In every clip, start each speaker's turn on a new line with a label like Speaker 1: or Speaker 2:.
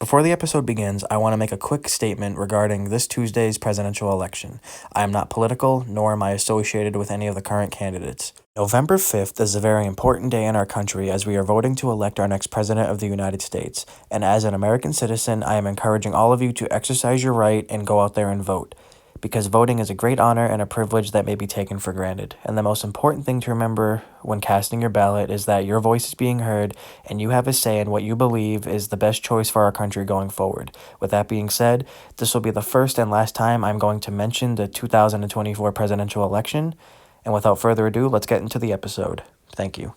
Speaker 1: Before the episode begins, I want to make a quick statement regarding this Tuesday's presidential election. I am not political, nor am I associated with any of the current candidates. November 5th is a very important day in our country as we are voting to elect our next president of the United States. And as an American citizen, I am encouraging all of you to exercise your right and go out there and vote. Because voting is a great honor and a privilege that may be taken for granted. And the most important thing to remember when casting your ballot is that your voice is being heard and you have a say in what you believe is the best choice for our country going forward. With that being said, this will be the first and last time I'm going to mention the 2024 presidential election. And without further ado, let's get into the episode. Thank you.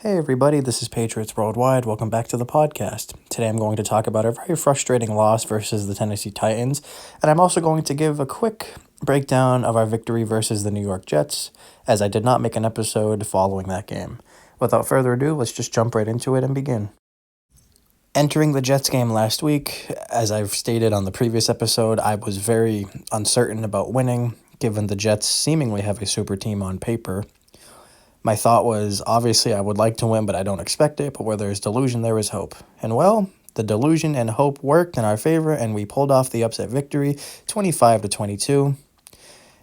Speaker 1: Hey everybody, this is Patriots Worldwide. Welcome back to the podcast. Today I'm going to talk about a very frustrating loss versus the Tennessee Titans, and I'm also going to give a quick breakdown of our victory versus the New York Jets, as I did not make an episode following that game. Without further ado, let's just jump right into it and begin. Entering the Jets game last week, as I've stated on the previous episode, I was very uncertain about winning, given the Jets seemingly have a super team on paper. My thought was, obviously, I would like to win, but I don't expect it. But where there is delusion, there is hope. And well, the delusion and hope worked in our favor, and we pulled off the upset victory, 25-22.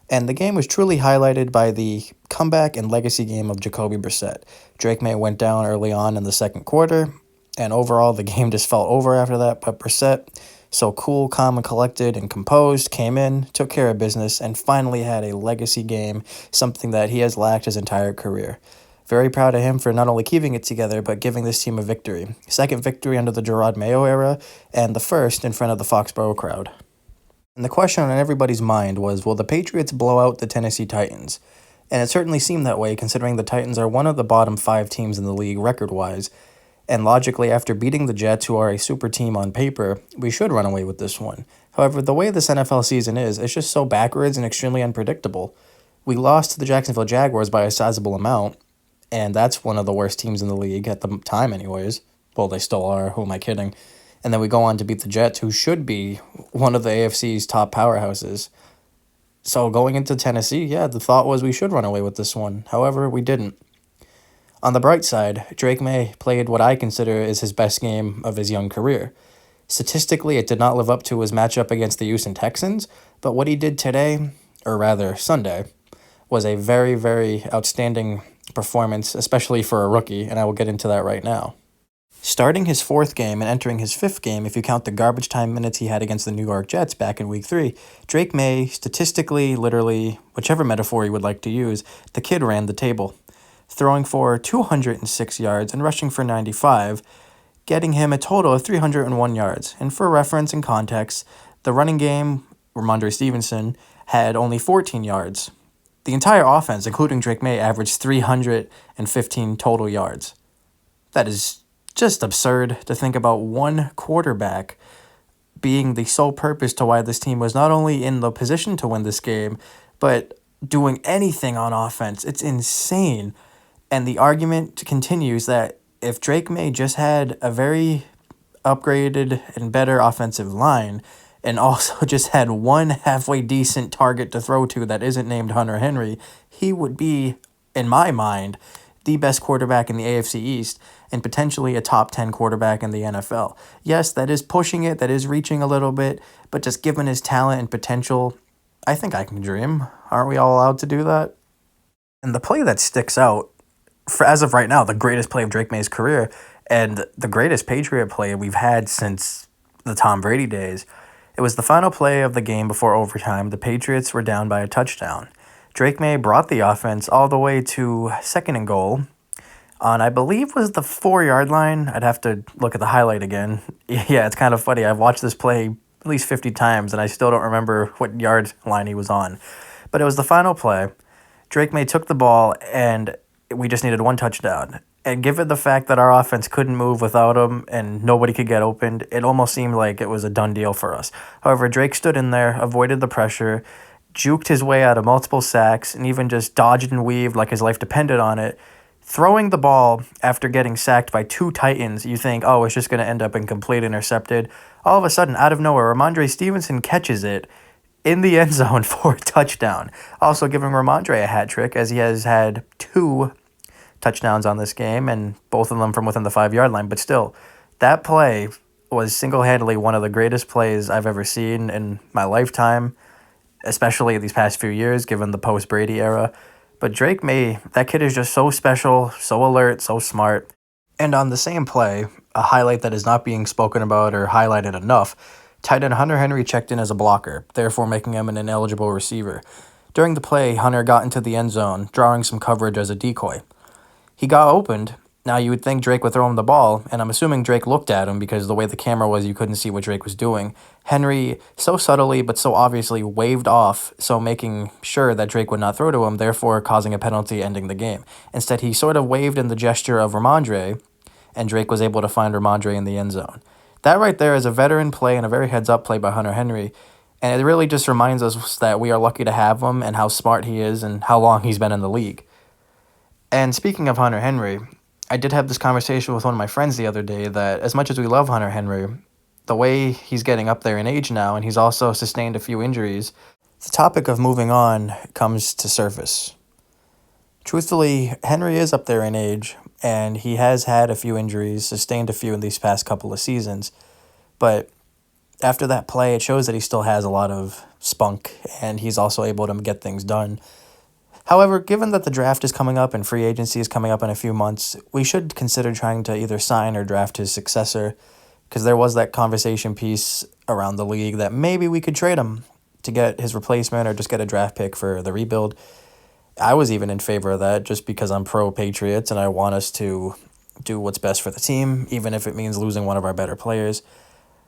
Speaker 1: And the game was truly highlighted by the comeback and legacy game of Jacoby Brissett. Drake May went down early on in the second quarter, and overall, the game just fell over after that. But Brissett, so cool, calm, and collected and composed, came in, took care of business, and finally had a legacy game, something that he has lacked his entire career. Very proud of him for not only keeping it together, but giving this team a victory. Second victory under the Gerard Mayo era, and the first in front of the Foxborough crowd. And the question on everybody's mind was, will the Patriots blow out the Tennessee Titans? And it certainly seemed that way, considering the Titans are one of the bottom 5 teams in the league record-wise. And logically, after beating the Jets, who are a super team on paper, we should run away with this one. However, the way this NFL season is, it's just so backwards and extremely unpredictable. We lost to the Jacksonville Jaguars by a sizable amount, and that's one of the worst teams in the league at the time anyways. Well, they still are, who am I kidding? And then we go on to beat the Jets, who should be one of the AFC's top powerhouses. So going into Tennessee, yeah, the thought was we should run away with this one. However, we didn't. On the bright side, Drake May played what I consider is his best game of his young career. Statistically, it did not live up to his matchup against the Houston Texans, but what he did today, or rather Sunday, was a very, very outstanding performance, especially for a rookie, and I will get into that right now. Starting his 4th game and entering his 5th game, if you count the garbage time minutes he had against the New York Jets back in Week 3, Drake May, statistically, literally, whichever metaphor you would like to use, the kid ran the table, throwing for 206 yards and rushing for 95, getting him a total of 301 yards. And for reference and context, the running game, Ramondre Stevenson, had only 14 yards. The entire offense, including Drake May, averaged 315 total yards. That is just absurd to think about one quarterback being the sole purpose to why this team was not only in the position to win this game, but doing anything on offense. It's insane. And the argument continues that if Drake May just had a very upgraded and better offensive line and also just had one halfway decent target to throw to that isn't named Hunter Henry, he would be, in my mind, the best quarterback in the AFC East and potentially a top 10 quarterback in the NFL. Yes, that is pushing it, that is reaching a little bit, but just given his talent and potential, I think I can dream. Aren't we all allowed to do that? And the play that sticks out, for as of right now, the greatest play of Drake May's career and the greatest Patriot play we've had since the Tom Brady days. It was the final play of the game before overtime. The Patriots were down by a touchdown. Drake May brought the offense all the way to 2nd and goal on, I believe, was the 4-yard line. I'd have to look at the highlight again. Yeah, it's kind of funny. I've watched this play at least 50 times, and I still don't remember what yard line he was on. But it was the final play. Drake May took the ball, and we just needed one touchdown. And given the fact that our offense couldn't move without him and nobody could get opened, it almost seemed like it was a done deal for us. However, Drake stood in there, avoided the pressure, juked his way out of multiple sacks, and even just dodged and weaved like his life depended on it. Throwing the ball after getting sacked by 2 Titans, you think, oh, it's just going to end up incomplete, intercepted. All of a sudden, out of nowhere, Ramondre Stevenson catches it in the end zone for a touchdown. Also giving Ramondre a hat trick, as he has had 2 touchdowns on this game, and both of them from within the 5-yard line. But still, That play was single-handedly one of the greatest plays I've ever seen in my lifetime, especially these past few years, given the post-Brady era. But Drake May, that kid is just so special, so alert, so smart. And on the same play, a highlight that is not being spoken about or highlighted enough, tight end Hunter Henry checked in as a blocker, therefore making him an ineligible receiver. During the play, Hunter got into the end zone, drawing some coverage as a decoy. He got opened. Now you would think Drake would throw him the ball, and I'm assuming Drake looked at him because the way the camera was, you couldn't see what Drake was doing. Henry so subtly but so obviously waved off, so making sure that Drake would not throw to him, therefore causing a penalty ending the game. Instead, he sort of waved in the gesture of Ramondre, and Drake was able to find Ramondre in the end zone. That right there is a veteran play and a very heads-up play by Hunter Henry, and it really just reminds us that we are lucky to have him and how smart he is and how long he's been in the league. And speaking of Hunter Henry, I did have this conversation with one of my friends the other day that as much as we love Hunter Henry, the way he's getting up there in age now, and he's also sustained a few injuries, the topic of moving on comes to surface. Truthfully, Henry is up there in age, and he has had a few injuries, sustained a few in these past couple of seasons, but after that play, it shows that he still has a lot of spunk, and he's also able to get things done. However, given that the draft is coming up and free agency is coming up in a few months, we should consider trying to either sign or draft his successor, because there was that conversation piece around the league that maybe we could trade him to get his replacement or just get a draft pick for the rebuild. I was even in favor of that just because I'm pro-Patriots and I want us to do what's best for the team, even if it means losing one of our better players.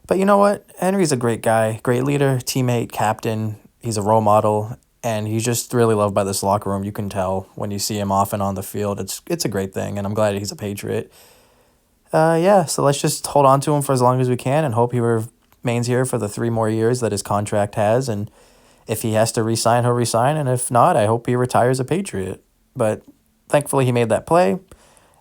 Speaker 1: But you know what? Henry's a great guy, great leader, teammate, captain. He's a role model, and he's just really loved by this locker room. You can tell when you see him off and on the field. It's a great thing, and I'm glad he's a Patriot. So let's just hold on to him for as long as we can and hope he remains here for the 3 more years that his contract has. And if he has to re-sign, he'll re-sign, and if not, I hope he retires a Patriot. But thankfully, he made that play,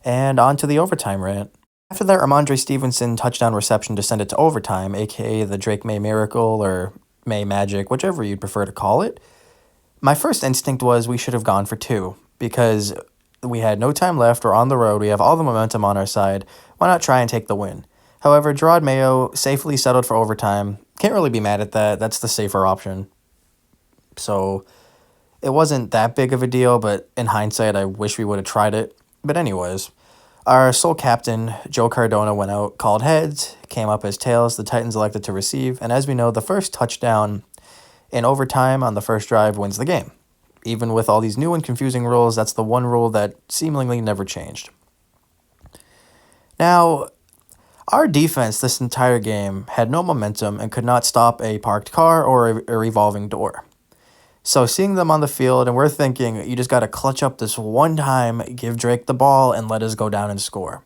Speaker 1: and on to the overtime rant. After that Ramondre Stevenson touchdown reception to send it to overtime, aka the Drake May Miracle or May Magic, whichever you'd prefer to call it, my first instinct was we should have gone for 2 because we had no time left, we're on the road, we have all the momentum on our side, why not try and take the win? However, Gerard Mayo safely settled for overtime. Can't really be mad at that, that's the safer option. So it wasn't that big of a deal, but in hindsight, I wish we would have tried it. But anyways, our sole captain, Joe Cardona, went out, called heads, came up as tails, the Titans elected to receive, and as we know, the first touchdown in overtime on the first drive wins the game. Even with all these new and confusing rules, that's the one rule that seemingly never changed. Now, our defense this entire game had no momentum and could not stop a parked car or a revolving door. So seeing them on the field, and we're thinking, you just got to clutch up this one time, give Drake the ball, and let us go down and score.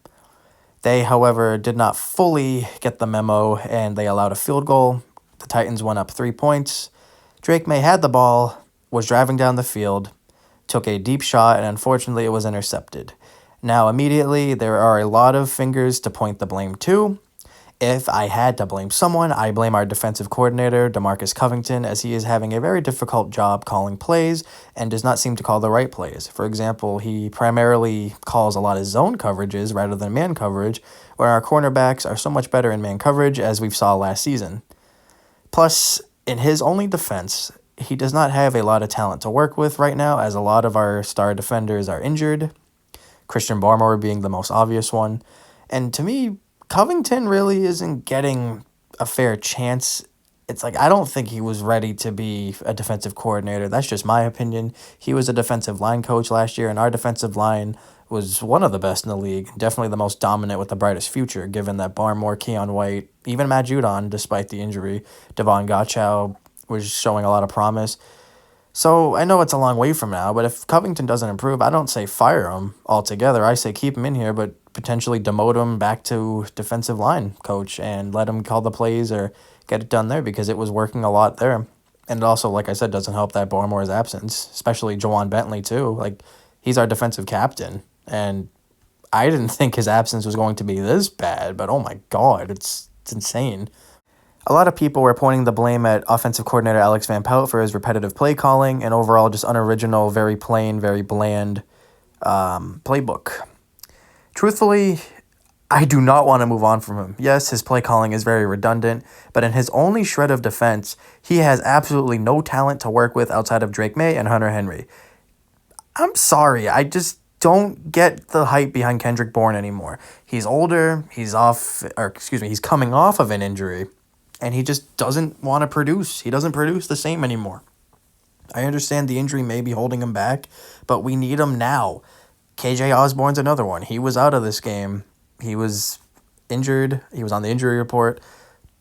Speaker 1: They, however, did not fully get the memo, and they allowed a field goal. The Titans went up 3 points. Drake May had the ball, was driving down the field, took a deep shot, and unfortunately it was intercepted. Now, immediately, there are a lot of fingers to point the blame to. If I had to blame someone, I blame our defensive coordinator, DeMarcus Covington, as he is having a very difficult job calling plays and does not seem to call the right plays. For example, he primarily calls a lot of zone coverages rather than man coverage, where our cornerbacks are so much better in man coverage as we saw last season. Plus, in his only defense, he does not have a lot of talent to work with right now, as a lot of our star defenders are injured, Christian Barmore being the most obvious one. And to me, Covington really isn't getting a fair chance. It's like, I don't think he was ready to be a defensive coordinator. That's just my opinion. He was a defensive line coach last year, and our defensive line was one of the best in the league, definitely the most dominant with the brightest future, given that Barmore, Keon White, even Matt Judon, despite the injury, Devon Gottschall was showing a lot of promise. So I know it's a long way from now, but if Covington doesn't improve, I don't say fire him altogether. I say keep him in here, but potentially demote him back to defensive line coach and let him call the plays or get it done there because it was working a lot there. And it also, like I said, doesn't help that Barmore's absence, especially Jawan Bentley too. Like, he's our defensive captain, and I didn't think his absence was going to be this bad, but oh my God, it's insane. A lot of people were pointing the blame at offensive coordinator Alex Van Pelt for his repetitive play calling and overall just unoriginal, very plain, very bland playbook. Truthfully, I do not want to move on from him. Yes, his play calling is very redundant, but in his only shred of defense, he has absolutely no talent to work with outside of Drake May and Hunter Henry. I'm sorry, I just don't get the hype behind Kendrick Bourne anymore. He's older, he's coming off of an injury, and he just doesn't want to produce. He doesn't produce the same anymore. I understand the injury may be holding him back, but we need him now. KJ Osborne's another one. He was out of this game. He was injured. He was on the injury report,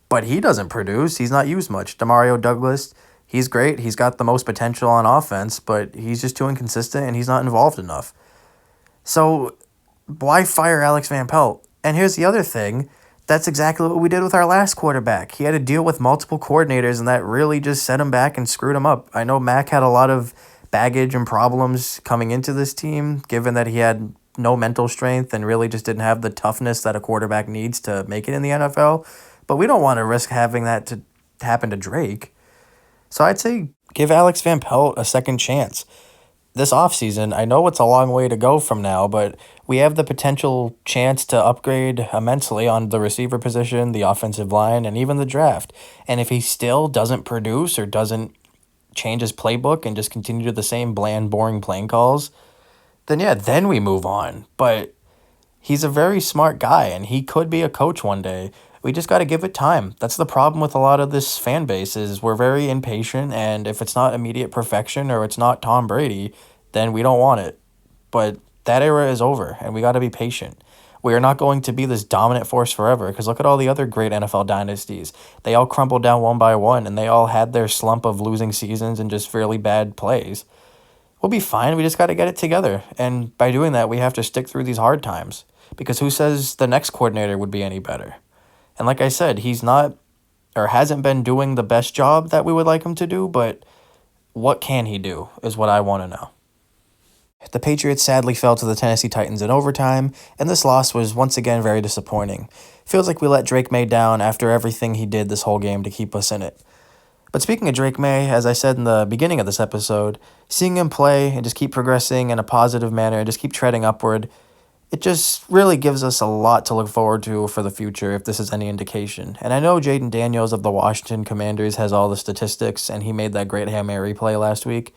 Speaker 1: but he doesn't produce. He's not used much. Demario Douglas, he's great. He's got the most potential on offense, but he's just too inconsistent and he's not involved enough. So why fire Alex Van Pelt? And here's the other thing. That's exactly what we did with our last quarterback. He had to deal with multiple coordinators, and that really just set him back and screwed him up. I know Mac had a lot of baggage and problems coming into this team, given that he had no mental strength and really just didn't have the toughness that a quarterback needs to make it in the NFL. But we don't want to risk having that to happen to Drake. So I'd say give Alex Van Pelt a second chance. This offseason, I know it's a long way to go from now, but we have the potential chance to upgrade immensely on the receiver position, the offensive line, and even the draft. And if he still doesn't produce or doesn't change his playbook and just continue to the same bland, boring playing calls, then yeah, then we move on. But he's a very smart guy, and he could be a coach one day. We just got to give it time. That's the problem with a lot of this fan base is we're very impatient, and if it's not immediate perfection or it's not Tom Brady, then we don't want it. But that era is over, and we got to be patient. We are not going to be this dominant force forever, because look at all the other great NFL dynasties. They all crumbled down one by one, and they all had their slump of losing seasons and just fairly bad plays. We'll be fine. We just got to get it together. And by doing that, we have to stick through these hard times, because who says the next coordinator would be any better? And like I said, he's not or hasn't been doing the best job that we would like him to do, but what can he do is what I want to know. The Patriots sadly fell to the Tennessee Titans in overtime, and this loss was once again very disappointing. Feels like we let Drake May down after everything he did this whole game to keep us in it. But speaking of Drake May, as I said in the beginning of this episode, seeing him play and just keep progressing in a positive manner and just keep treading upward, it just really gives us a lot to look forward to for the future if this is any indication. And I know Jaden Daniels of the Washington Commanders has all the statistics, and he made that great Hail Mary play last week.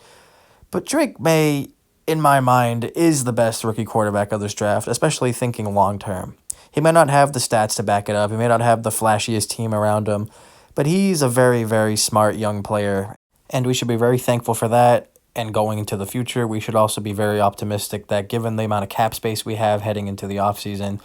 Speaker 1: But Drake May, in my mind, is the best rookie quarterback of this draft, especially thinking long term. He may not have the stats to back it up. He may not have the flashiest team around him, but he's a very, very smart young player, and we should be very thankful for that. And going into the future, we should also be very optimistic that given the amount of cap space we have heading into the offseason,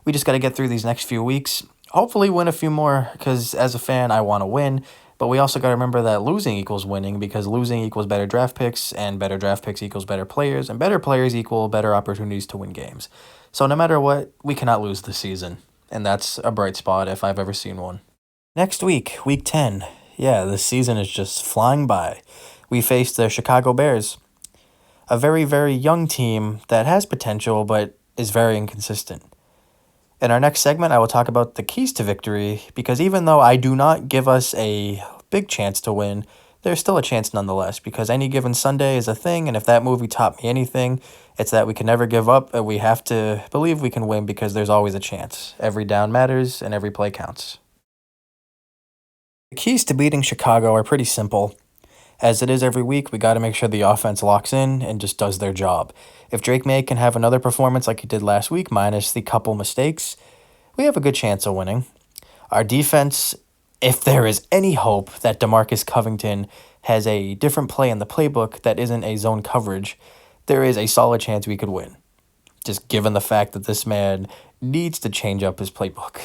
Speaker 1: we just got to get through these next few weeks, hopefully win a few more, because as a fan, I want to win. But we also got to remember that losing equals winning, because losing equals better draft picks, and better draft picks equals better players, and better players equal better opportunities to win games. So no matter what, we cannot lose this season, and that's a bright spot if I've ever seen one. Next week, week 10. Yeah, this season is just flying by. We face the Chicago Bears, a very, very young team that has potential but is very inconsistent. In our next segment, I will talk about the keys to victory, because even though I do not give us a big chance to win, there's still a chance nonetheless, because any given Sunday is a thing, and if that movie taught me anything, it's that we can never give up, and we have to believe we can win, because there's always a chance. Every down matters, and every play counts. The keys to beating Chicago are pretty simple. As it is every week, we got to make sure the offense locks in and just does their job. If Drake May can have another performance like he did last week, minus the couple mistakes, we have a good chance of winning. Our defense, if there is any hope that DeMarcus Covington has a different play in the playbook that isn't a zone coverage, there is a solid chance we could win. Just given the fact that this man needs to change up his playbook.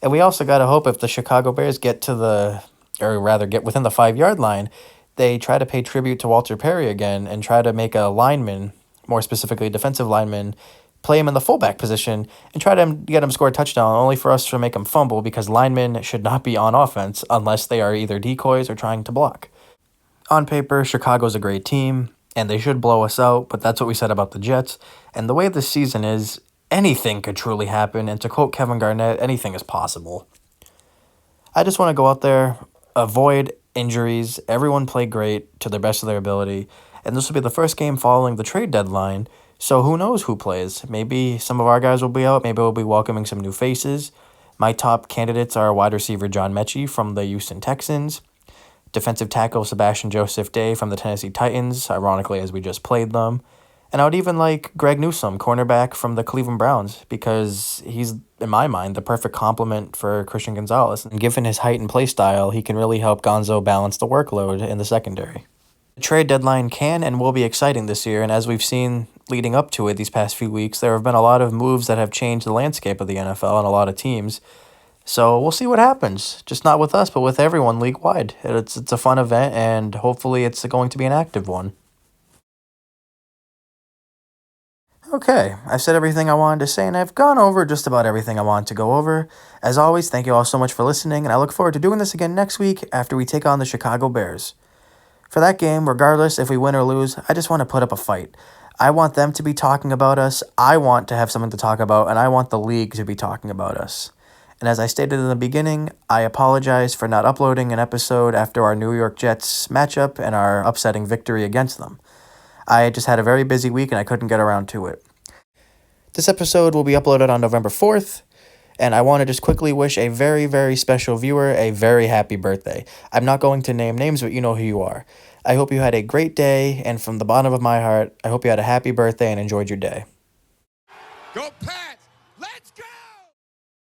Speaker 1: And we also got to hope if the Chicago Bears get within the 5-yard line, they try to pay tribute to Walter Perry again and try to make a lineman, more specifically a defensive lineman, play him in the fullback position and try to get him score a touchdown, only for us to make him fumble, because linemen should not be on offense unless they are either decoys or trying to block. On paper, Chicago's a great team, and they should blow us out, but that's what we said about the Jets. And the way this season is, anything could truly happen, and to quote Kevin Garnett, anything is possible. I just want to go out there, avoid injuries, everyone play great to the best of their ability, and this will be the first game following the trade deadline So who knows who plays? Maybe some of our guys will be out. Maybe we'll be welcoming some new faces. My top candidates are wide receiver John Mechie from the Houston Texans, defensive tackle Sebastian Joseph Day from the Tennessee Titans, ironically as we just played them. And I would even like Greg Newsome, cornerback from the Cleveland Browns, because he's, in my mind, the perfect complement for Christian Gonzalez. And given his height and play style, he can really help Gonzo balance the workload in the secondary. The trade deadline can and will be exciting this year, and as we've seen leading up to it these past few weeks, there have been a lot of moves that have changed the landscape of the NFL and a lot of teams. So we'll see what happens. Just not with us, but with everyone league-wide. It's a fun event, and hopefully it's going to be an active one. Okay, I've said everything I wanted to say, and I've gone over just about everything I wanted to go over. As always, thank you all so much for listening, and I look forward to doing this again next week after we take on the Chicago Bears. For that game, regardless if we win or lose, I just want to put up a fight. I want them to be talking about us, I want to have something to talk about, and I want the league to be talking about us. And as I stated in the beginning, I apologize for not uploading an episode after our New York Jets matchup and our upsetting victory against them. I just had a very busy week and I couldn't get around to it. This episode will be uploaded on November 4th, and I want to just quickly wish a very, very special viewer a very happy birthday. I'm not going to name names, but you know who you are. I hope you had a great day, and from the bottom of my heart, I hope you had a happy birthday and enjoyed your day.